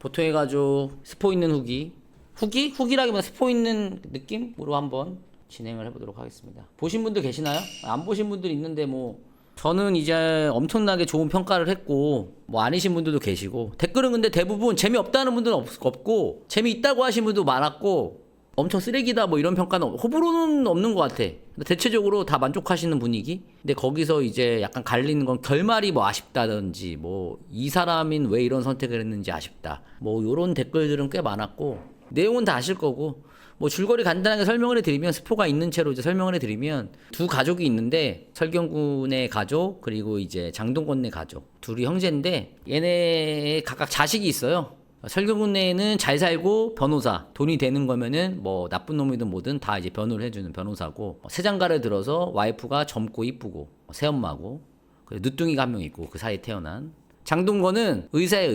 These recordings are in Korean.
보통의 가족 스포 있는 후기라기보다 스포 있는 느낌으로 한번 진행을 해보도록 하겠습니다. 보신 분들 계시나요? 안 보신 분들 있는데 뭐 저는 이제 엄청나게 좋은 평가를 했고 뭐 아니신 분들도 계시고 댓글은 근데 대부분 재미없다는 분들은 없고 재미있다고 하신 분도 많았고 엄청 쓰레기다 뭐 이런 평가는 호불호는 없는 것 같아. 근데 대체적으로 다 만족하시는 분위기. 근데 거기서 이제 약간 갈리는 건 결말이 뭐 아쉽다든지 뭐 이 사람인 왜 이런 선택을 했는지 아쉽다 뭐 요런 댓글들은 꽤 많았고 내용은 다 아실 거고 뭐 줄거리 간단하게 설명을 해드리면 스포가 있는 채로 이제 설명을 해드리면 두 가족이 있는데 설경군의 가족 그리고 이제 장동건의 가족 둘이 형제인데 얘네 각각 자식이 있어요. 설경군네는 잘 살고 변호사 돈이 되는 거면은 뭐 나쁜 놈이든 뭐든 다 이제 변호를 해주는 변호사고 새장가를 들어서 와이프가 젊고 이쁘고 새엄마고 늦둥이가 한 명 있고 그 사이에 태어난 장동건은 의사예요.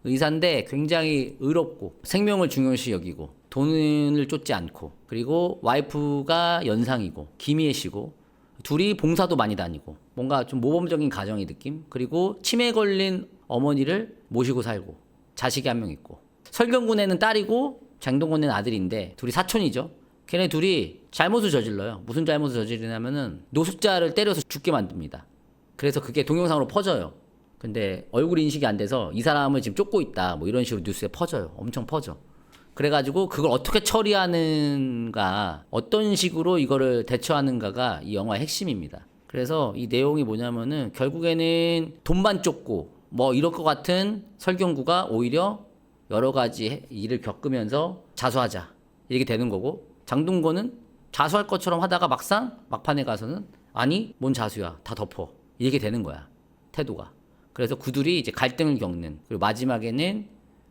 의사인데 굉장히 의롭고 생명을 중요시 여기고 돈을 쫓지 않고 그리고 와이프가 연상이고 김희애 씨고 둘이 봉사도 많이 다니고 뭔가 좀 모범적인 가정의 느낌 그리고 치매 걸린 어머니를 모시고 살고 자식이 한 명 있고 설경군에는 딸이고 장동건에는 아들인데 둘이 사촌이죠. 걔네 둘이 잘못을 저질러요. 무슨 잘못을 저지르냐면은 노숙자를 때려서 죽게 만듭니다. 그래서 그게 동영상으로 퍼져요. 근데 얼굴 인식이 안 돼서 이 사람을 지금 쫓고 있다 뭐 이런 식으로 뉴스에 퍼져요. 엄청 퍼져. 그래가지고 그걸 어떻게 처리하는가 어떤 식으로 이거를 대처하는가가 이 영화의 핵심입니다. 그래서 이 내용이 뭐냐면은 결국에는 돈만 쫓고 뭐 이럴 것 같은 설경구가 오히려 여러 가지 일을 겪으면서 자수하자 이렇게 되는 거고 장동건은 자수할 것처럼 하다가 막판에 가서는 아니 뭔 자수야 다 덮어 이렇게 되는 거야 태도가. 그래서 그들이 이제 갈등을 겪는 그리고 마지막에는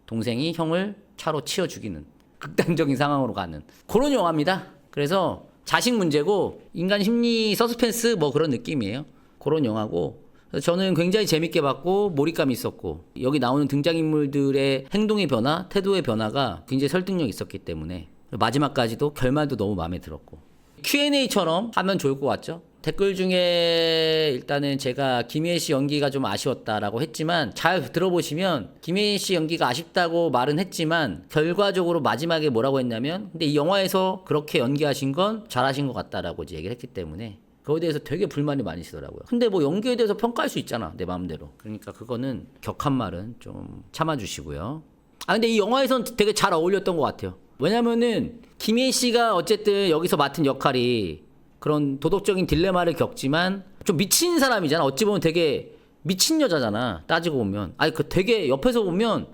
동생이 형을 차로 치어 죽이는 극단적인 상황으로 가는 그런 영화입니다. 그래서 자식 문제고 인간 심리 서스펜스 뭐 그런 느낌이에요. 그런 영화고 저는 굉장히 재밌게 봤고 몰입감이 있었고 여기 나오는 등장인물들의 행동의 변화, 태도의 변화가 굉장히 설득력 있었기 때문에 마지막까지도 결말도 너무 마음에 들었고 Q&A처럼 하면 좋을 것 같죠? 댓글 중에 일단은 제가 김희애 씨 연기가 좀 아쉬웠다라고 했지만 잘 들어보시면 김희애 씨 연기가 아쉽다고 말은 했지만 결과적으로 마지막에 뭐라고 했냐면 근데 이 영화에서 그렇게 연기하신 건 잘하신 것 같다라고 이제 얘기를 했기 때문에 그거에 대해서 되게 불만이 많으시더라고요. 근데 뭐 연기에 대해서 평가할 수 있잖아 내 마음대로. 그러니까 그거는 격한 말은 좀 참아주시고요. 아 근데 이 영화에선 되게 잘 어울렸던 것 같아요. 왜냐면은 김희애 씨가 어쨌든 여기서 맡은 역할이 그런 도덕적인 딜레마를 겪지만 좀 미친 사람이잖아. 어찌 보면 되게 미친 여자잖아. 따지고 보면. 아니 그 되게 옆에서 보면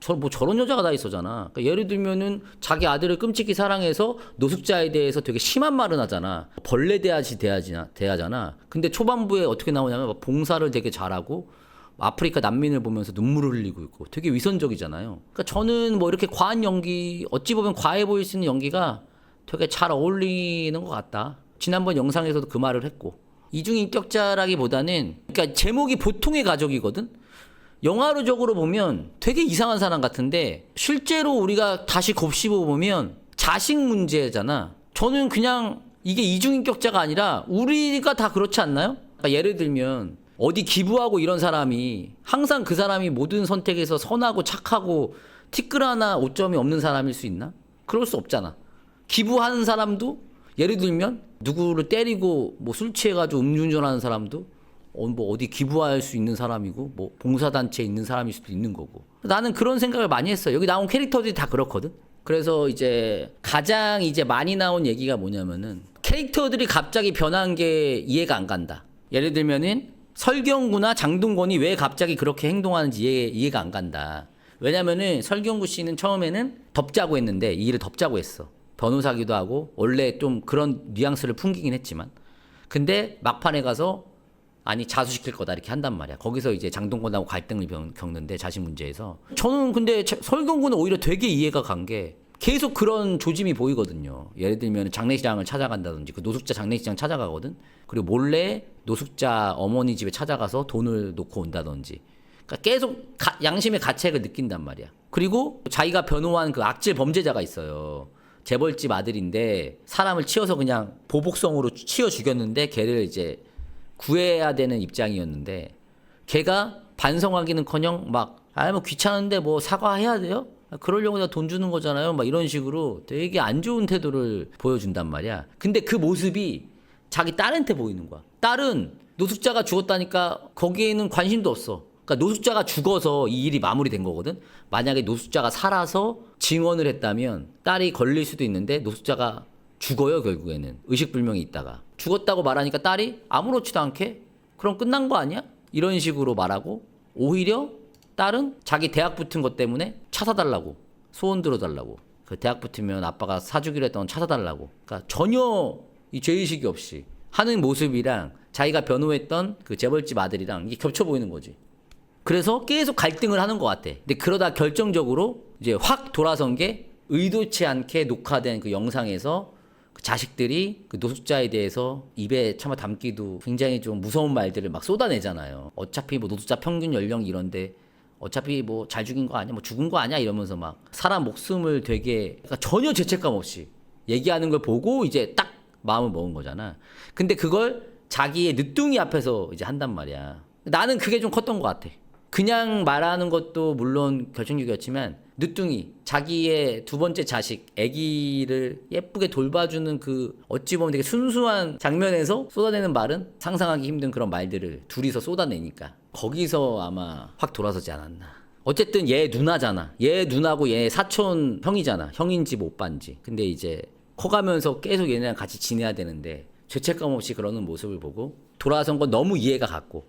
저런 여자가 다 있어잖아. 그러니까 예를 들면은 자기 아들을 끔찍히 사랑해서 노숙자에 대해서 되게 심한 말은 하잖아. 벌레 대하잖아. 근데 초반부에 어떻게 나오냐면 막 봉사를 되게 잘하고 아프리카 난민을 보면서 눈물을 흘리고 있고 되게 위선적이잖아요. 그러니까 저는 뭐 이렇게 과한 연기, 어찌 보면 과해 보일 수 있는 연기가 되게 잘 어울리는 것 같다. 지난번 영상에서도 그 말을 했고 이중인격자라기보다는 그러니까 제목이 보통의 가족이거든. 영화적으로 보면 되게 이상한 사람 같은데 실제로 우리가 다시 곱씹어 보면 자식 문제잖아. 저는 그냥 이게 이중인격자가 아니라 우리가 다 그렇지 않나요? 그러니까 예를 들면 어디 기부하고 이런 사람이 항상 그 사람이 모든 선택에서 선하고 착하고 티끌 하나 오점이 없는 사람일 수 있나? 그럴 수 없잖아. 기부하는 사람도 예를 들면 누구를 때리고 뭐 술 취해가지고 음주운전하는 사람도 뭐 어디 기부할 수 있는 사람이고 뭐 봉사단체에 있는 사람일 수도 있는 거고 나는 그런 생각을 많이 했어요. 여기 나온 캐릭터들이 다 그렇거든. 그래서 이제 가장 이제 많이 나온 얘기가 뭐냐면은 캐릭터들이 갑자기 변한 게 이해가 안 간다. 예를 들면은 설경구나 장동건이 왜 갑자기 그렇게 행동하는지 이해가 안 간다. 왜냐면은 설경구 씨는 처음에는 덮자고 했는데 이 일을 덮자고 했어. 변호사기도 하고 원래 좀 그런 뉘앙스를 풍기긴 했지만 근데 막판에 가서 아니 자수시킬 거다 이렇게 한단 말이야. 거기서 이제 장동건하고 갈등을 겪는데 자식 문제에서 저는 근데 설경구는 오히려 되게 이해가 간 게 계속 그런 조짐이 보이거든요. 예를 들면 장례식장을 찾아간다든지 그 노숙자 장례식장 찾아가거든. 그리고 몰래 노숙자 어머니 집에 찾아가서 돈을 놓고 온다든지 그러니까 계속 양심의 가책을 느낀단 말이야. 그리고 자기가 변호한 그 악질 범죄자가 있어요. 재벌집 아들인데 사람을 치어서 그냥 보복성으로 치어 죽였는데 걔를 이제 구해야 되는 입장이었는데 걔가 반성하기는커녕 막 아, 뭐 귀찮은데 뭐 사과해야 돼요? 그러려고 내가 돈 주는 거잖아요. 막 이런 식으로 되게 안 좋은 태도를 보여준단 말이야. 근데 그 모습이 자기 딸한테 보이는 거야. 딸은 노숙자가 죽었다니까 거기에는 관심도 없어. 그러니까 노숙자가 죽어서 이 일이 마무리된 거거든. 만약에 노숙자가 살아서 증언을 했다면 딸이 걸릴 수도 있는데 노숙자가 죽어요. 결국에는 의식불명이 있다가 죽었다고 말하니까 딸이 아무렇지도 않게 그럼 끝난 거 아니야? 이런 식으로 말하고 오히려 딸은 자기 대학 붙은 것 때문에 차 사달라고 소원 들어달라고 그 대학 붙으면 아빠가 사주기로 했던 차 사달라고 그러니까 전혀 이 죄의식이 없이 하는 모습이랑 자기가 변호했던 그 재벌집 아들이랑 이게 겹쳐 보이는 거지. 그래서 계속 갈등을 하는 것 같아. 근데 그러다 결정적으로 이제 확 돌아선 게 의도치 않게 녹화된 그 영상에서 그 자식들이 그 노숙자에 대해서 입에 차마 담기도 굉장히 좀 무서운 말들을 막 쏟아내잖아요. 어차피 뭐 노숙자 평균 연령이 이런데 어차피 뭐 잘 죽인 거 아니야, 뭐 죽은 거 아니야 이러면서 막 사람 목숨을 되게 그러니까 전혀 죄책감 없이 얘기하는 걸 보고 이제 딱 마음을 먹은 거잖아. 근데 그걸 자기의 늦둥이 앞에서 이제 한단 말이야. 나는 그게 좀 컸던 것 같아. 그냥 말하는 것도 물론 결정적이었지만 늦둥이 자기의 두 번째 자식 아기를 예쁘게 돌봐주는 그 어찌 보면 되게 순수한 장면에서 쏟아내는 말은 상상하기 힘든 그런 말들을 둘이서 쏟아내니까 거기서 아마 확 돌아서지 않았나. 어쨌든 얘 누나잖아. 얘 누나고 얘 사촌 형이잖아. 형인지 뭐 오빠인지. 근데 이제 커가면서 계속 얘네랑 같이 지내야 되는데 죄책감 없이 그러는 모습을 보고 돌아선 건 너무 이해가 갔고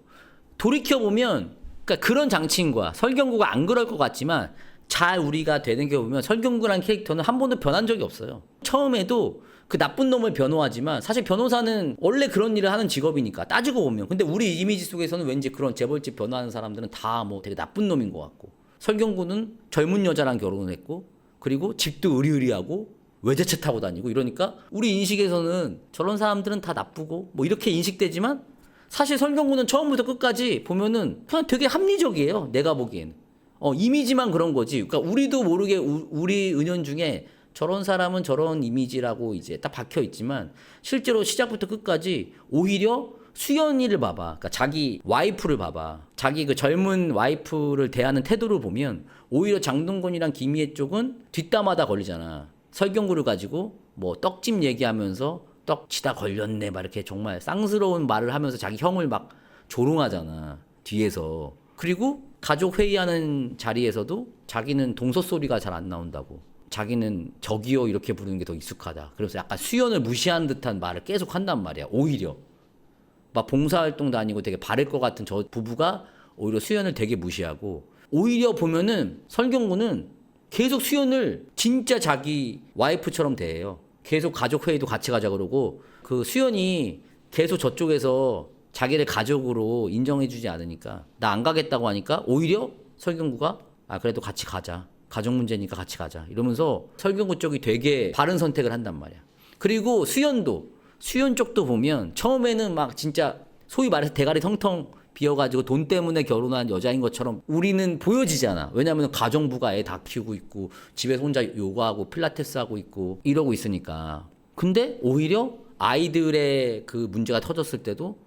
돌이켜보면 그러니까 그런 장치인 거야. 설경구가 안 그럴 것 같지만 잘 우리가 되는겨보면 설경구라는 캐릭터는 한 번도 변한 적이 없어요. 처음에도 그 나쁜 놈을 변호하지만 사실 변호사는 원래 그런 일을 하는 직업이니까 따지고 보면 근데 우리 이미지 속에서는 왠지 그런 재벌집 변호하는 사람들은 다 뭐 되게 나쁜 놈인 것 같고 설경구는 젊은 여자랑 결혼을 했고 그리고 집도 의리의리하고 외제차 타고 다니고 이러니까 우리 인식에서는 저런 사람들은 다 나쁘고 뭐 이렇게 인식되지만 사실 설경구는 처음부터 끝까지 보면은 그냥 되게 합리적이에요. 내가 보기에는. 이미지만 그런 거지. 그러니까 우리도 모르게 우리 은연중에 저런 사람은 저런 이미지라고 이제 딱 박혀 있지만 실제로 시작부터 끝까지 오히려 수연이를 봐봐. 그러니까 자기 와이프를 봐봐. 자기 그 젊은 와이프를 대하는 태도를 보면 오히려 장동건이랑 김희애 쪽은 뒷담화다 걸리잖아. 설경구를 가지고 뭐 떡집 얘기하면서 떡치다 걸렸네 막 이렇게 정말 쌍스러운 말을 하면서 자기 형을 막 조롱하잖아 뒤에서. 그리고 가족 회의하는 자리에서도 자기는 동서 소리가 잘 안 나온다고 자기는 저기요 이렇게 부르는 게 더 익숙하다. 그래서 약간 수연을 무시하는 듯한 말을 계속 한단 말이야. 오히려 막 봉사활동 다니고 되게 바를 것 같은 저 부부가 오히려 수연을 되게 무시하고 오히려 보면은 설경구는 계속 수연을 진짜 자기 와이프처럼 대해요. 계속 가족 회의도 같이 가자 그러고 그 수연이 계속 저쪽에서 자기를 가족으로 인정해주지 않으니까 나 안 가겠다고 하니까 오히려 설경구가 아 그래도 같이 가자. 가족 문제니까 같이 가자. 이러면서 설경구 쪽이 되게 바른 선택을 한단 말이야. 그리고 수연 쪽도 보면 처음에는 막 진짜 소위 말해서 대가리 텅텅 비어가지고 돈 때문에 결혼한 여자인 것처럼 우리는 보여지잖아. 왜냐면 가정부가 애 다 키우고 있고 집에서 혼자 요가하고 필라테스 하고 있고 이러고 있으니까. 근데 오히려 아이들의 그 문제가 터졌을 때도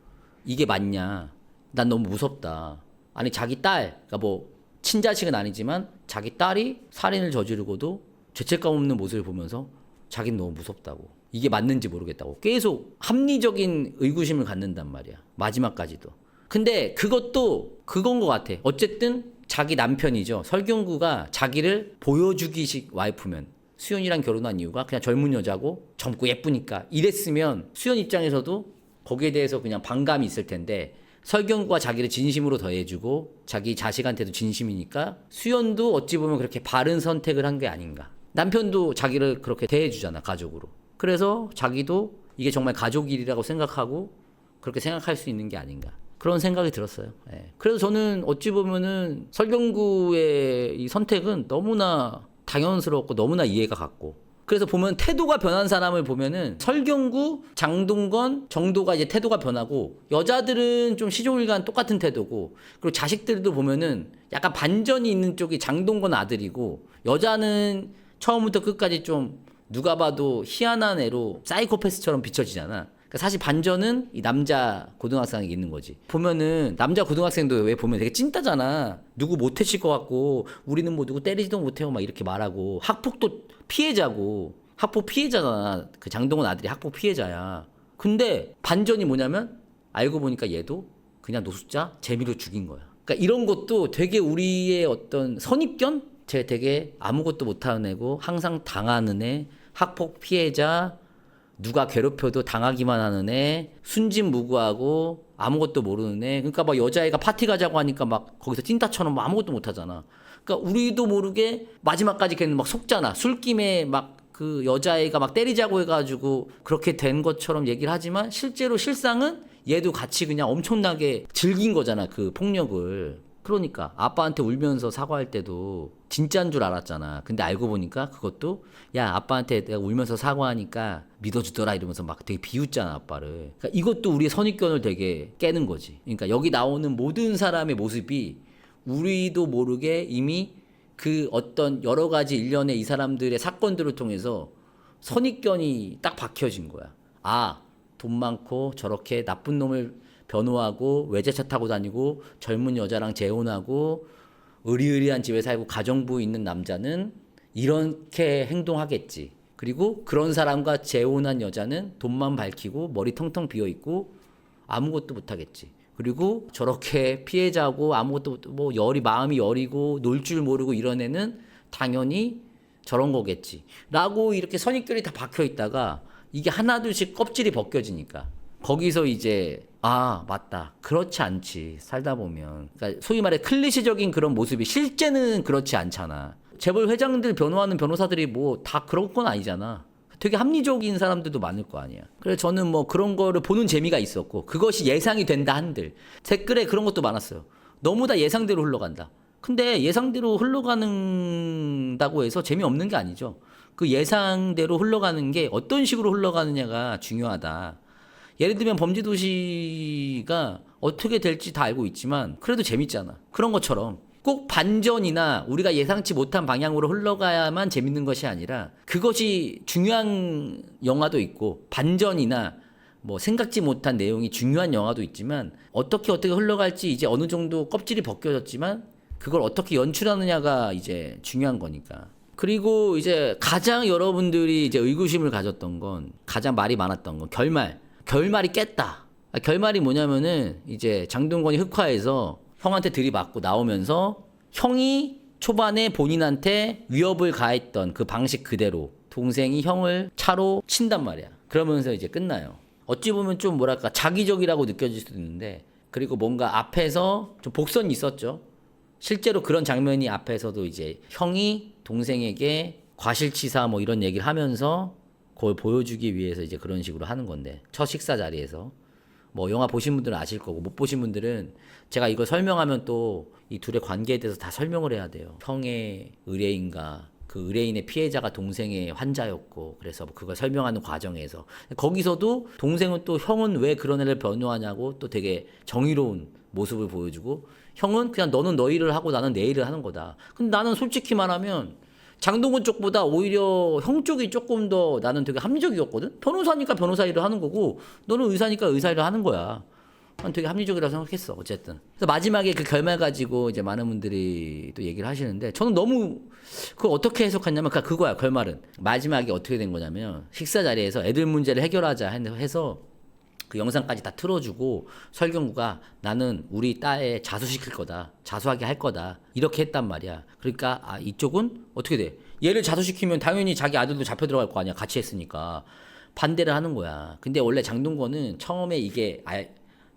이게 맞냐. 난 너무 무섭다. 아니 자기 딸, 그러니까 뭐 친자식은 아니지만 자기 딸이 살인을 저지르고도 죄책감 없는 모습을 보면서 자기는 너무 무섭다고. 이게 맞는지 모르겠다고. 계속 합리적인 의구심을 갖는단 말이야. 마지막까지도. 근데 그것도 그건 것 같아. 어쨌든 자기 남편이죠. 설경구가 자기를 보여주기식 와이프면 수연이랑 결혼한 이유가 그냥 젊은 여자고 젊고 예쁘니까 이랬으면 수연 입장에서도 거기에 대해서 그냥 반감이 있을 텐데 설경구가 자기를 진심으로 더해주고 자기 자식한테도 진심이니까 수연도 어찌 보면 그렇게 바른 선택을 한 게 아닌가. 남편도 자기를 그렇게 대해주잖아 가족으로. 그래서 자기도 이게 정말 가족 일이라고 생각하고 그렇게 생각할 수 있는 게 아닌가. 그런 생각이 들었어요. 예. 그래서 저는 어찌 보면은 설경구의 이 선택은 너무나 당연스럽고 너무나 이해가 갔고. 그래서 보면 태도가 변한 사람을 보면은 설경구, 장동건 정도가 이제 태도가 변하고 여자들은 좀 시종일관 똑같은 태도고 그리고 자식들도 보면은 약간 반전이 있는 쪽이 장동건 아들이고 여자는 처음부터 끝까지 좀 누가 봐도 희한한 애로 사이코패스처럼 비춰지잖아. 그러니까 사실 반전은 이 남자 고등학생에게 있는 거지. 보면은 남자 고등학생도 왜 보면 되게 찐따잖아. 누구 못해칠 것 같고 우리는 뭐 누구 때리지도 못해요 막 이렇게 말하고 학폭도 피해자고 학폭 피해자잖아. 그 장동건 아들이 학폭 피해자야. 근데 반전이 뭐냐면 알고 보니까 얘도 그냥 노숙자 재미로 죽인 거야. 그러니까 이런 것도 되게 우리의 어떤 선입견? 쟤 되게 아무것도 못하는 애고 항상 당하는 애, 학폭 피해자, 누가 괴롭혀도 당하기만 하는 애, 순진무구하고 아무것도 모르는 애. 그러니까 막 여자애가 파티 가자고 하니까 막 거기서 찐따처럼 막 아무것도 못하잖아. 그러니까 우리도 모르게 마지막까지 걔는 막 속잖아. 술김에 막 그 여자애가 막 때리자고 해가지고 그렇게 된 것처럼 얘기를 하지만 실제로 실상은 얘도 같이 그냥 엄청나게 즐긴 거잖아. 그 폭력을. 그러니까 아빠한테 울면서 사과할 때도 진짜인 줄 알았잖아. 근데 알고 보니까 그것도 야 아빠한테 내가 울면서 사과하니까 믿어주더라 이러면서 막 되게 비웃잖아 아빠를. 그러니까 이것도 우리의 선입견을 되게 깨는 거지. 그러니까 여기 나오는 모든 사람의 모습이 우리도 모르게 이미 그 어떤 여러 가지 일련의 이 사람들의 사건들을 통해서 선입견이 딱 박혀진 거야. 아, 돈 많고 저렇게 나쁜 놈을 변호하고 외제차 타고 다니고 젊은 여자랑 재혼하고 의리의리한 집에 살고 가정부 있는 남자는 이렇게 행동하겠지. 그리고 그런 사람과 재혼한 여자는 돈만 밝히고 머리 텅텅 비어있고 아무것도 못하겠지. 그리고 저렇게 피해자고 아무것도 뭐 마음이 여리고 놀 줄 모르고 이런 애는 당연히 저런 거겠지. 라고 이렇게 선입견이 다 박혀 있다가 이게 하나둘씩 껍질이 벗겨지니까 거기서 이제 아 맞다 그렇지 않지 살다 보면 그러니까 소위 말해 클리셰적인 그런 모습이 실제는 그렇지 않잖아. 재벌 회장들 변호하는 변호사들이 뭐 다 그런 건 아니잖아. 되게 합리적인 사람들도 많을 거 아니야. 그래서 저는 뭐 그런 거를 보는 재미가 있었고 그것이 예상이 된다 한들 댓글에 그런 것도 많았어요. 너무 다 예상대로 흘러간다. 근데 예상대로 흘러가는다고 해서 재미없는 게 아니죠. 그 예상대로 흘러가는 게 어떤 식으로 흘러가느냐가 중요하다. 예를 들면 범죄도시가 어떻게 될지 다 알고 있지만 그래도 재밌잖아. 그런 것처럼 꼭 반전이나 우리가 예상치 못한 방향으로 흘러가야만 재밌는 것이 아니라 그것이 중요한 영화도 있고 반전이나 뭐 생각지 못한 내용이 중요한 영화도 있지만 어떻게 흘러갈지 이제 어느 정도 껍질이 벗겨졌지만 그걸 어떻게 연출하느냐가 이제 중요한 거니까. 그리고 이제 가장 여러분들이 이제 의구심을 가졌던 건 가장 말이 많았던 건 결말이 깼다. 결말이 뭐냐면은 이제 장동건이 흑화해서 형한테 들이받고 나오면서 형이 초반에 본인한테 위협을 가했던 그 방식 그대로 동생이 형을 차로 친단 말이야. 그러면서 이제 끝나요. 어찌 보면 좀 뭐랄까 자기적이라고 느껴질 수도 있는데 그리고 뭔가 앞에서 좀 복선이 있었죠. 실제로 그런 장면이 앞에서도 이제 형이 동생에게 과실치사 뭐 이런 얘기를 하면서 그걸 보여주기 위해서 이제 그런 식으로 하는 건데 첫 식사 자리에서 뭐 영화 보신 분들은 아실 거고 못 보신 분들은 제가 이걸 설명하면 또 이 둘의 관계에 대해서 다 설명을 해야 돼요. 형의 의뢰인과 그 의뢰인의 피해자가 동생의 환자였고 그래서 그걸 설명하는 과정에서 거기서도 동생은 또 형은 왜 그런 애를 변호하냐고 또 되게 정의로운 모습을 보여주고 형은 그냥 너는 너 일을 하고 나는 내 일을 하는 거다. 근데 나는 솔직히 말하면 장동건 쪽보다 오히려 형 쪽이 조금 더 나는 되게 합리적이었거든. 변호사니까 변호사 일을 하는 거고 너는 의사니까 의사 일을 하는 거야. 난 되게 합리적이라고 생각했어. 어쨌든. 그래서 마지막에 그 결말 가지고 이제 많은 분들이 또 얘기를 하시는데 저는 너무 그걸 어떻게 해석했냐면 그거야. 결말은 마지막에 어떻게 된 거냐면 식사 자리에서 애들 문제를 해결하자 해서 그 영상까지 다 틀어주고 설경구가 나는 우리 딸에 자수시킬 거다. 자수하게 할 거다. 이렇게 했단 말이야. 그러니까 이쪽은 어떻게 돼? 얘를 자수시키면 당연히 자기 아들도 잡혀 들어갈 거 아니야. 같이 했으니까. 반대를 하는 거야. 근데 원래 장동건은 처음에 이게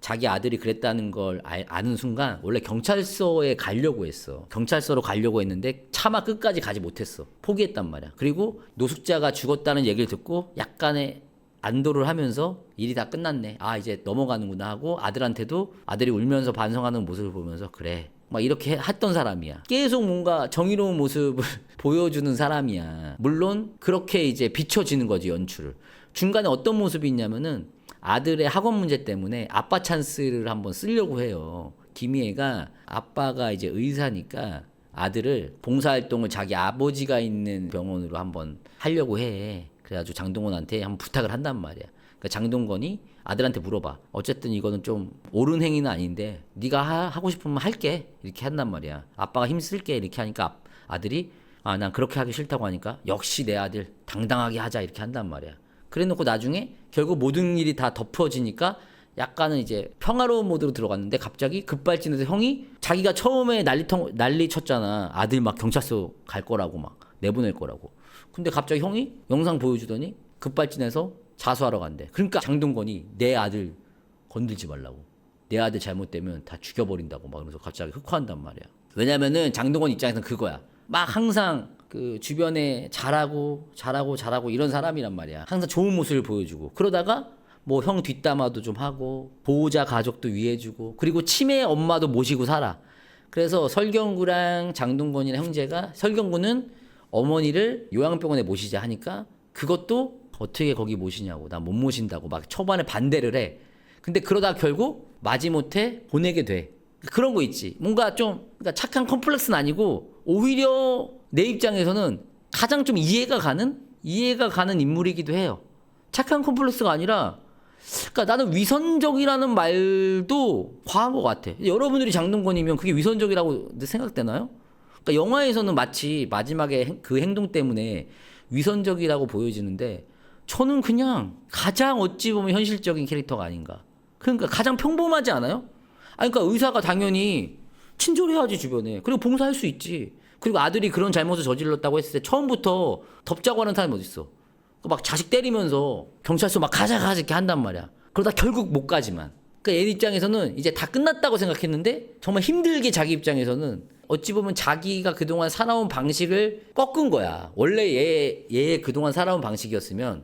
자기 아들이 그랬다는 걸 아는 순간 원래 경찰서에 가려고 했어. 경찰서로 가려고 했는데 차마 끝까지 가지 못했어. 포기했단 말이야. 그리고 노숙자가 죽었다는 얘기를 듣고 약간의 안도를 하면서 일이 다 끝났네. 이제 넘어가는구나 하고 아들한테도 아들이 울면서 반성하는 모습을 보면서 그래. 막 이렇게 했던 사람이야. 계속 뭔가 정의로운 모습을 보여주는 사람이야. 물론 그렇게 이제 비춰지는 거지 연출을. 중간에 어떤 모습이 있냐면은 아들의 학원 문제 때문에 아빠 찬스를 한번 쓰려고 해요. 김희애가 아빠가 이제 의사니까 아들을 봉사활동을 자기 아버지가 있는 병원으로 한번 하려고 해. 그래가지고 장동건한테 한번 부탁을 한단 말이야. 그러니까 장동건이 아들한테 물어봐. 어쨌든 이거는 좀 옳은 행위는 아닌데 네가 하고 싶으면 할게 이렇게 한단 말이야. 아빠가 힘쓸게 이렇게 하니까 아들이 난 그렇게 하기 싫다고 하니까 역시 내 아들 당당하게 하자 이렇게 한단 말이야. 그래놓고 나중에 결국 모든 일이 다 덮어지니까 약간은 이제 평화로운 모드로 들어갔는데 갑자기 급발진해서 형이 자기가 처음에 난리 쳤잖아. 아들 막 경찰서 갈 거라고 막 내보낼 거라고. 근데 갑자기 형이 영상 보여주더니 급발진해서 자수하러 간대. 그러니까 장동건이 내 아들 건들지 말라고. 내 아들 잘못되면 다 죽여버린다고 막 그러면서 갑자기 흑화한단 말이야. 왜냐면은 장동건 입장에서는 그거야. 막 항상 그 주변에 잘하고 이런 사람이란 말이야. 항상 좋은 모습을 보여주고 그러다가 뭐 형 뒷담화도 좀 하고 보호자 가족도 위해주고 그리고 치매 엄마도 모시고 살아. 그래서 설경구랑 장동건이랑 형제가 설경구는 어머니를 요양병원에 모시자 하니까 그것도 어떻게 거기 모시냐고 나 못 모신다고 막 초반에 반대를 해. 근데 그러다 결국 마지못해 보내게 돼. 그런 거 있지. 뭔가 좀 그러니까 착한 컴플렉스는 아니고 오히려 내 입장에서는 가장 좀 이해가 가는 인물이기도 해요. 착한 컴플렉스가 아니라 그러니까 나는 위선적이라는 말도 과한 것 같아. 여러분들이 장동건이면 그게 위선적이라고 생각되나요? 그러니까 영화에서는 마치 마지막에 그 행동 때문에 위선적이라고 보여지는데 저는 그냥 가장 어찌 보면 현실적인 캐릭터가 아닌가. 그러니까 가장 평범하지 않아요? 그러니까 의사가 당연히 친절해야지 주변에. 그리고 봉사할 수 있지. 그리고 아들이 그런 잘못을 저질렀다고 했을 때 처음부터 덮자고 하는 사람이 어딨어. 막 자식 때리면서 경찰서 막 가자 이렇게 한단 말이야. 그러다 결국 못 가지만. 그러니까 얘 입장에서는 이제 다 끝났다고 생각했는데 정말 힘들게 자기 입장에서는 어찌 보면 자기가 그동안 살아온 방식을 꺾은 거야. 원래 얘의 그동안 살아온 방식이었으면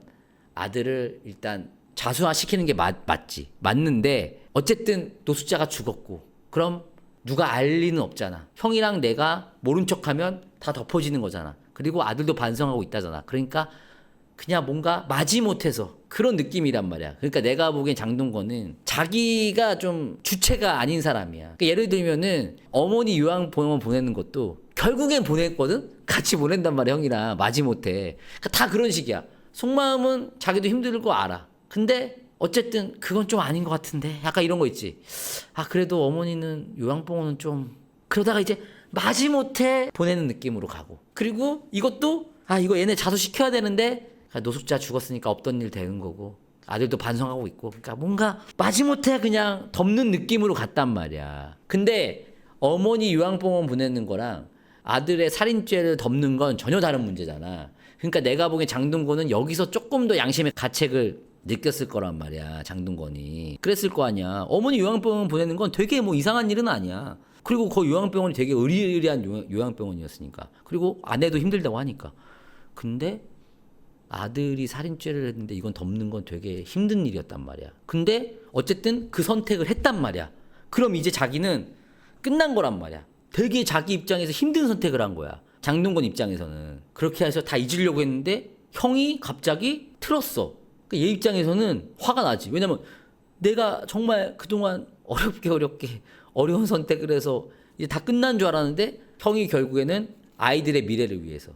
아들을 일단 자수화시키는 게 맞지. 맞는데 어쨌든 노숙자가 죽었고 그럼 누가 알 리는 없잖아. 형이랑 내가 모른 척하면 다 덮어지는 거잖아. 그리고 아들도 반성하고 있다잖아. 그러니까 그냥 뭔가 마지못해서 그런 느낌이란 말이야. 그러니까 내가 보기엔 장동건은 자기가 좀 주체가 아닌 사람이야. 그러니까 예를 들면은 어머니 요양병원 보내는 것도 결국엔 보냈거든? 같이 보낸단 말이야, 형이랑. 마지못해. 그러니까 다 그런 식이야. 속마음은 자기도 힘들 거 알아. 근데 어쨌든 그건 좀 아닌 것 같은데 약간 이런 거 있지. 그래도 어머니는 요양병원은 좀 그러다가 이제 마지못해 보내는 느낌으로 가고. 그리고 이것도 이거 얘네 자수시켜야 되는데 노숙자 죽었으니까 없던 일 되는 거고 아들도 반성하고 있고 그러니까 뭔가 마지못해 그냥 덮는 느낌으로 갔단 말이야. 근데 어머니 요양병원 보내는 거랑 아들의 살인죄를 덮는 건 전혀 다른 문제잖아. 그러니까 내가 보기엔 장동건은 여기서 조금 더 양심의 가책을 느꼈을 거란 말이야. 장동건이 그랬을 거 아니야. 어머니 요양병원 보내는 건 되게 뭐 이상한 일은 아니야. 그리고 그 요양병원이 되게 의리의리한 요양병원이었으니까. 그리고 아내도 힘들다고 하니까. 근데 아들이 살인죄를 했는데 이건 덮는 건 되게 힘든 일이었단 말이야. 근데 어쨌든 그 선택을 했단 말이야. 그럼 이제 자기는 끝난 거란 말이야. 되게 자기 입장에서 힘든 선택을 한 거야. 장동건 입장에서는. 그렇게 해서 다 잊으려고 했는데 형이 갑자기 틀었어. 그러니까 얘 입장에서는 화가 나지. 왜냐면 내가 정말 그동안 어렵게 어려운 선택을 해서 이제 다 끝난 줄 알았는데 형이 결국에는 아이들의 미래를 위해서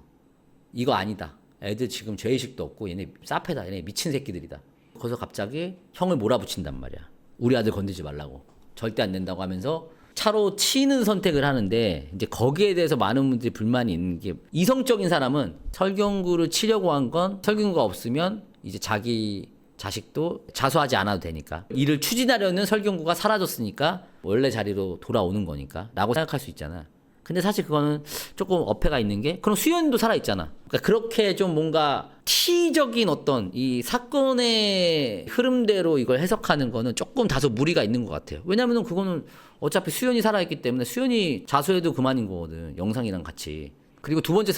이거 아니다. 애들 지금 죄의식도 없고 얘네 싸패다. 얘네 미친 새끼들이다. 거기서 갑자기 형을 몰아붙인단 말이야. 우리 아들 건들지 말라고. 절대 안 된다고 하면서 차로 치는 선택을 하는데 이제 거기에 대해서 많은 분들이 불만이 있는 게 이성적인 사람은 설경구를 치려고 한 건 설경구가 없으면 이제 자기 자식도 자수하지 않아도 되니까 이를 추진하려는 설경구가 사라졌으니까 원래 자리로 돌아오는 거니까 라고 생각할 수 있잖아. 근데 사실 그거는 조금 어폐가 있는 게 그럼 수연도 살아있잖아. 그러니까 그렇게 좀 뭔가 티적인 어떤 이 사건의 흐름대로 이걸 해석하는 거는 조금 다소 무리가 있는 것 같아요. 왜냐면은 그거는 어차피 수연이 살아있기 때문에 수연이 자수해도 그만인 거거든. 영상이랑 같이. 그리고 두 번째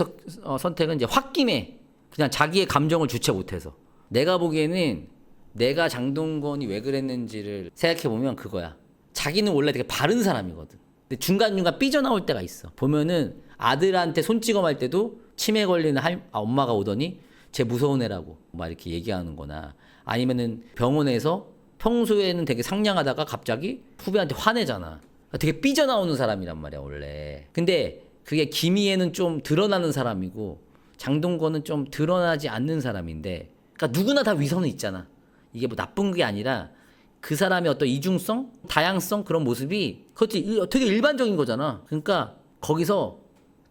선택은 이제 홧김에 그냥 자기의 감정을 주체 못해서. 내가 보기에는 내가 장동건이 왜 그랬는지를 생각해보면 그거야. 자기는 원래 되게 바른 사람이거든. 근데 중간중간 삐져나올 때가 있어. 보면은 아들한테 손찌검할 때도 치매 걸리는 엄마가 오더니 쟤 무서운 애라고 막 이렇게 얘기하는 거나 아니면은 병원에서 평소에는 되게 상냥하다가 갑자기 후배한테 화내잖아. 되게 삐져나오는 사람이란 말이야 원래. 근데 그게 김희애는 좀 드러나는 사람이고 장동건은 좀 드러나지 않는 사람인데 그러니까 누구나 다 위선은 있잖아. 이게 뭐 나쁜 게 아니라 그 사람의 어떤 이중성, 다양성 그런 모습이 그것도 되게 일반적인 거잖아. 그러니까 거기서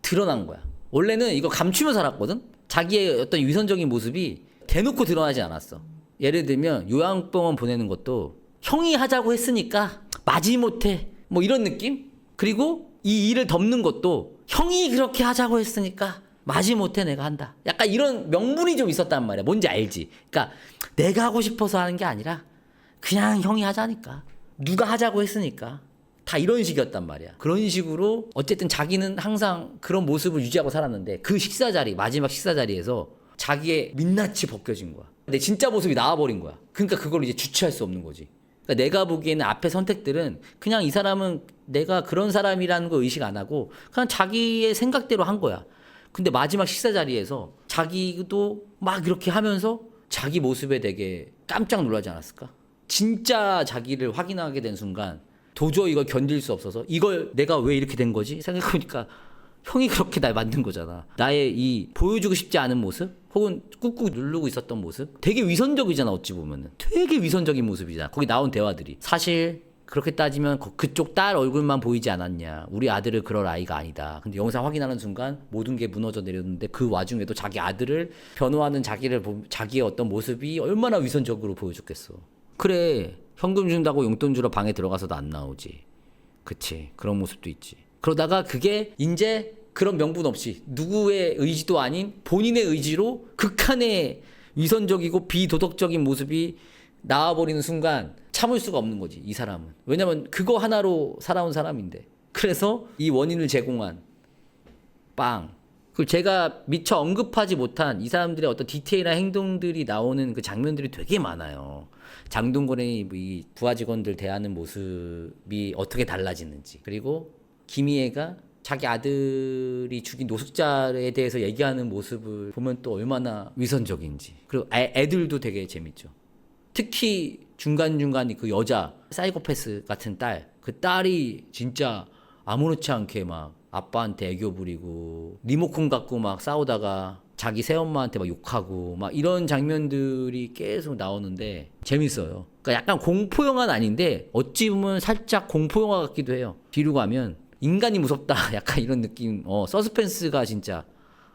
드러난 거야. 원래는 이거 감추며 살았거든. 자기의 어떤 위선적인 모습이 대놓고 드러나지 않았어. 예를 들면 요양병원 보내는 것도 형이 하자고 했으니까 마지못해 뭐 이런 느낌? 그리고 이 일을 덮는 것도 형이 그렇게 하자고 했으니까 마지못해 내가 한다. 약간 이런 명분이 좀 있었단 말이야. 뭔지 알지? 그러니까 내가 하고 싶어서 하는 게 아니라 그냥 형이 하자니까. 누가 하자고 했으니까. 다 이런 식이었단 말이야. 그런 식으로 어쨌든 자기는 항상 그런 모습을 유지하고 살았는데 그 식사 자리, 마지막 식사 자리에서 자기의 민낯이 벗겨진 거야. 내 진짜 모습이 나와버린 거야. 그러니까 그걸 이제 주체할 수 없는 거지. 그러니까 내가 보기에는 앞에 선택들은 그냥 이 사람은 내가 그런 사람이라는 거 의식 안 하고 그냥 자기의 생각대로 한 거야. 근데 마지막 식사 자리에서 자기도 막 이렇게 하면서 자기 모습에 되게 깜짝 놀라지 않았을까? 진짜 자기를 확인하게 된 순간 도저히 이걸 견딜 수 없어서 이걸 내가 왜 이렇게 된 거지? 생각해보니까 형이 그렇게 날 만든 거잖아. 나의 이 보여주고 싶지 않은 모습 혹은 꾹꾹 누르고 있었던 모습 되게 위선적이잖아. 어찌 보면은 되게 위선적인 모습이잖아. 거기 나온 대화들이 사실 그렇게 따지면 그쪽 딸 얼굴만 보이지 않았냐. 우리 아들을 그럴 아이가 아니다. 근데 영상 확인하는 순간 모든 게 무너져 내렸는데 그 와중에도 자기 아들을 변호하는 자기의 어떤 모습이 얼마나 위선적으로 보여줬겠어. 그래, 현금 준다고 용돈 주러 방에 들어가서도 안 나오지. 그치, 그런 모습도 있지. 그러다가 그게 이제 그런 명분 없이 누구의 의지도 아닌 본인의 의지로 극한의 위선적이고 비도덕적인 모습이 나와버리는 순간 참을 수가 없는 거지, 이 사람은. 왜냐면 그거 하나로 살아온 사람인데. 그래서 이 원인을 제공한 빵. 그리고 제가 미처 언급하지 못한 이 사람들의 어떤 디테일한 행동들이 나오는 그 장면들이 되게 많아요. 장동건의 이 부하 직원들 대하는 모습이 어떻게 달라지는지. 그리고 김희애가 자기 아들이 죽인 노숙자에 대해서 얘기하는 모습을 보면 또 얼마나 위선적인지. 그리고 애들도 되게 재밌죠. 특히 중간중간 그 여자 사이코패스 같은 딸, 그 딸이 진짜 아무렇지 않게 막 아빠한테 애교 부리고 리모컨 갖고 막 싸우다가 자기 새엄마한테 막 욕하고 막 이런 장면들이 계속 나오는데 재밌어요. 그러니까 약간 공포영화는 아닌데 어찌 보면 살짝 공포영화 같기도 해요. 뒤로 가면 인간이 무섭다 약간 이런 느낌. 서스펜스가 진짜.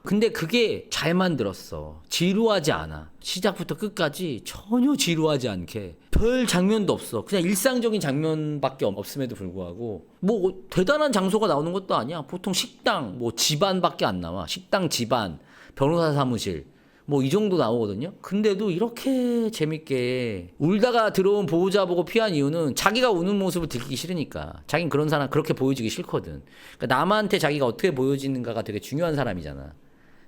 근데 그게 잘 만들었어. 지루하지 않아. 시작부터 끝까지 전혀 지루하지 않게 별 장면도 없어. 그냥 일상적인 장면밖에 없음에도 불구하고 뭐 대단한 장소가 나오는 것도 아니야. 보통 식당, 뭐 집안밖에 안 나와. 식당, 집안, 변호사 사무실 뭐 이 정도 나오거든요. 근데도 이렇게 재밌게 울다가 들어온 보호자 보고 피한 이유는 자기가 우는 모습을 들키기 싫으니까. 자긴 그런 사람 그렇게 보여지기 싫거든. 그러니까 남한테 자기가 어떻게 보여지는가가 되게 중요한 사람이잖아.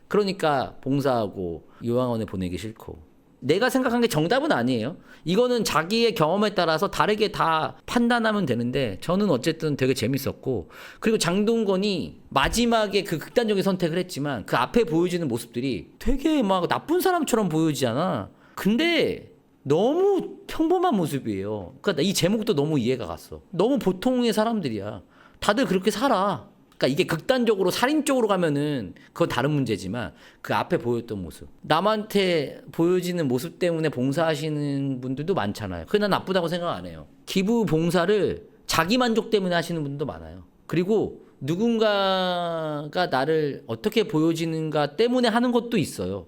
그러니까 봉사하고 요양원에 보내기 싫고. 내가 생각한 게 정답은 아니에요. 이거는 자기의 경험에 따라서 다르게 다 판단하면 되는데 저는 어쨌든 되게 재밌었고, 그리고 장동건이 마지막에 그 극단적인 선택을 했지만 그 앞에 보여지는 모습들이 되게 막 나쁜 사람처럼 보여지잖아. 근데 너무 평범한 모습이에요. 그러니까 이 제목도 너무 이해가 갔어. 너무 보통의 사람들이야. 다들 그렇게 살아. 그러니까 이게 극단적으로 살인 쪽으로 가면은 그건 다른 문제지만 그 앞에 보였던 모습, 남한테 보여지는 모습 때문에 봉사하시는 분들도 많잖아요. 그게 난 나쁘다고 생각 안 해요. 기부 봉사를 자기 만족 때문에 하시는 분도 많아요. 그리고 누군가가 나를 어떻게 보여지는가 때문에 하는 것도 있어요.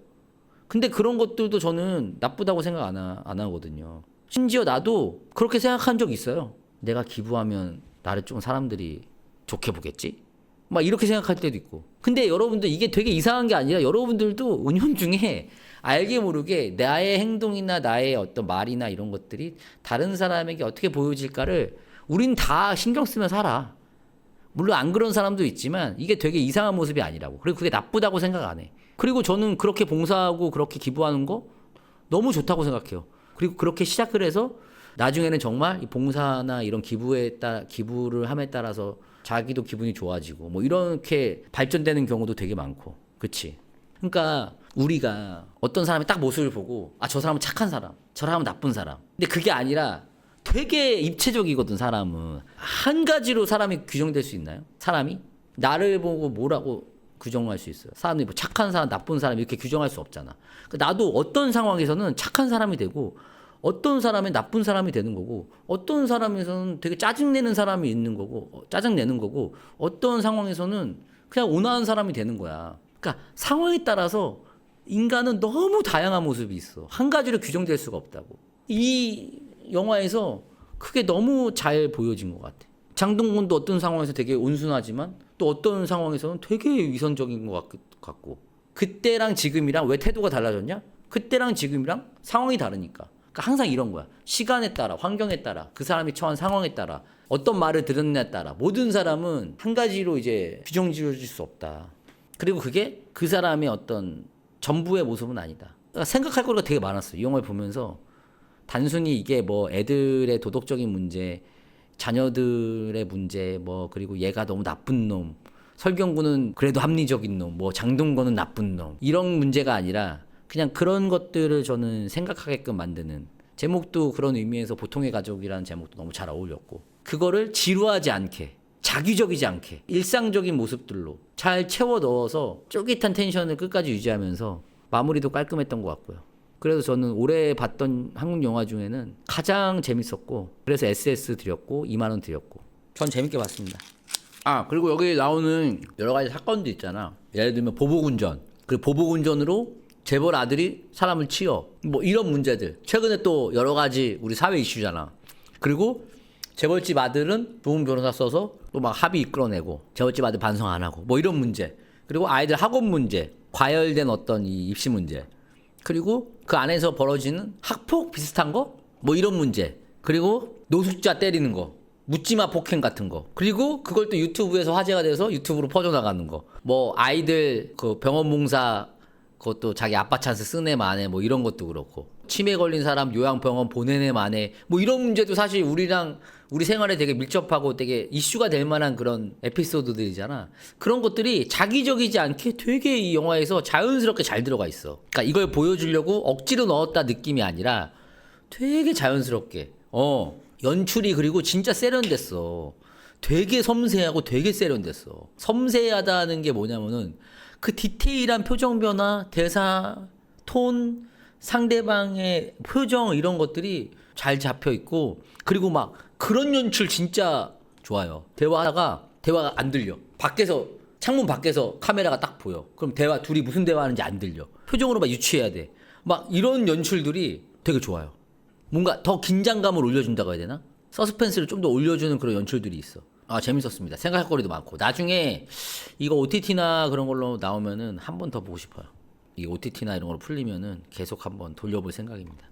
근데 그런 것들도 저는 나쁘다고 생각 안 하거든요. 심지어 나도 그렇게 생각한 적 있어요. 내가 기부하면 나를 좀 사람들이 좋게 보겠지? 막 이렇게 생각할 때도 있고. 근데 여러분들 이게 되게 이상한 게 아니라 여러분들도 은연중에 알게 모르게 나의 행동이나 나의 어떤 말이나 이런 것들이 다른 사람에게 어떻게 보여질까를 우린 다 신경 쓰며 살아. 물론 안 그런 사람도 있지만 이게 되게 이상한 모습이 아니라고. 그리고 그게 나쁘다고 생각 안 해. 그리고 저는 그렇게 봉사하고 그렇게 기부하는 거 너무 좋다고 생각해요. 그리고 그렇게 시작을 해서 나중에는 정말 이 봉사나 이런 기부를 함에 따라서 자기도 기분이 좋아지고 뭐 이렇게 발전되는 경우도 되게 많고. 그치? 그러니까 우리가 어떤 사람의 딱 모습을 보고 저 사람은 착한 사람, 저 사람은 나쁜 사람. 근데 그게 아니라 되게 입체적이거든. 사람은 한 가지로 사람이 규정될 수 있나요? 사람이 나를 보고 뭐라고 규정할 수 있어요? 사람이 뭐 착한 사람, 나쁜 사람 이렇게 규정할 수 없잖아. 그러니까 나도 어떤 상황에서는 착한 사람이 되고 어떤 사람은 나쁜 사람이 되는 거고 어떤 사람에서는 되게 짜증내는 사람이 있는 거고 짜증내는 거고 어떤 상황에서는 그냥 온화한 사람이 되는 거야. 그러니까 상황에 따라서 인간은 너무 다양한 모습이 있어. 한 가지로 규정될 수가 없다고. 이 영화에서 그게 너무 잘 보여진 것 같아. 장동건도 어떤 상황에서 되게 온순하지만 또 어떤 상황에서는 되게 위선적인 것 같고 그때랑 지금이랑 왜 태도가 달라졌냐? 그때랑 지금이랑 상황이 다르니까. 그러니까 항상 이런 거야. 시간에 따라, 환경에 따라, 그 사람이 처한 상황에 따라, 어떤 말을 들었냐에 따라 모든 사람은 한 가지로 이제 규정 지어질 수 없다. 그리고 그게 그 사람의 어떤 전부의 모습은 아니다. 그러니까 생각할 거리가 되게 많았어. 이 영화를 보면서 단순히 이게 뭐 애들의 도덕적인 문제, 자녀들의 문제, 뭐 그리고 얘가 너무 나쁜 놈, 설경구는 그래도 합리적인 놈, 뭐 장동건은 나쁜 놈 이런 문제가 아니라 그냥 그런 것들을 저는 생각하게끔 만드는 제목도 그런 의미에서 보통의 가족이라는 제목도 너무 잘 어울렸고 그거를 지루하지 않게 자기적이지 않게 일상적인 모습들로 잘 채워 넣어서 쫄깃한 텐션을 끝까지 유지하면서 마무리도 깔끔했던 것 같고요. 그래서 저는 올해 봤던 한국 영화 중에는 가장 재밌었고 그래서 SS 드렸고 2만 원 드렸고 전 재밌게 봤습니다. 아 그리고 여기 나오는 여러 가지 사건도 있잖아. 예를 들면 보복운전 그리고 보복운전으로 재벌 아들이 사람을 치어 뭐 이런 문제들 최근에 또 여러 가지 우리 사회 이슈잖아. 그리고 재벌집 아들은 좋은 변호사 써서 또 막 합의 이끌어내고 재벌집 아들 반성 안 하고 뭐 이런 문제 그리고 아이들 학업 문제 과열된 어떤 이 입시 문제 그리고 그 안에서 벌어지는 학폭 비슷한 거 뭐 이런 문제 그리고 노숙자 때리는 거 묻지마 폭행 같은 거 그리고 그걸 또 유튜브에서 화제가 돼서 유튜브로 퍼져나가는 거 뭐 아이들 그 병원 봉사 그것도 자기 아빠 찬스 쓴 애 만에 뭐 이런 것도 그렇고 치매 걸린 사람 요양병원 보낸 애 만에 뭐 이런 문제도 사실 우리랑 우리 생활에 되게 밀접하고 되게 이슈가 될 만한 그런 에피소드들이잖아. 그런 것들이 자기적이지 않게 되게 이 영화에서 자연스럽게 잘 들어가 있어. 그러니까 이걸 보여주려고 억지로 넣었다 느낌이 아니라 되게 자연스럽게 연출이 그리고 진짜 세련됐어. 되게 섬세하고 되게 세련됐어. 섬세하다는 게 뭐냐면은 그 디테일한 표정 변화, 대사, 톤, 상대방의 표정 이런 것들이 잘 잡혀 있고 그리고 막 그런 연출 진짜 좋아요. 대화하다가 대화가 안 들려. 밖에서 창문 밖에서 카메라가 딱 보여. 그럼 대화 둘이 무슨 대화하는지 안 들려. 표정으로 막 유추해야 돼. 막 이런 연출들이 되게 좋아요. 뭔가 더 긴장감을 올려준다고 해야 되나? 서스펜스를 좀 더 올려주는 그런 연출들이 있어. 아 재밌었습니다. 생각할 거리도 많고 나중에 이거 OTT나 그런 걸로 나오면은 한 번 더 보고 싶어요. 이 OTT나 이런 걸로 풀리면은 계속 한번 돌려볼 생각입니다.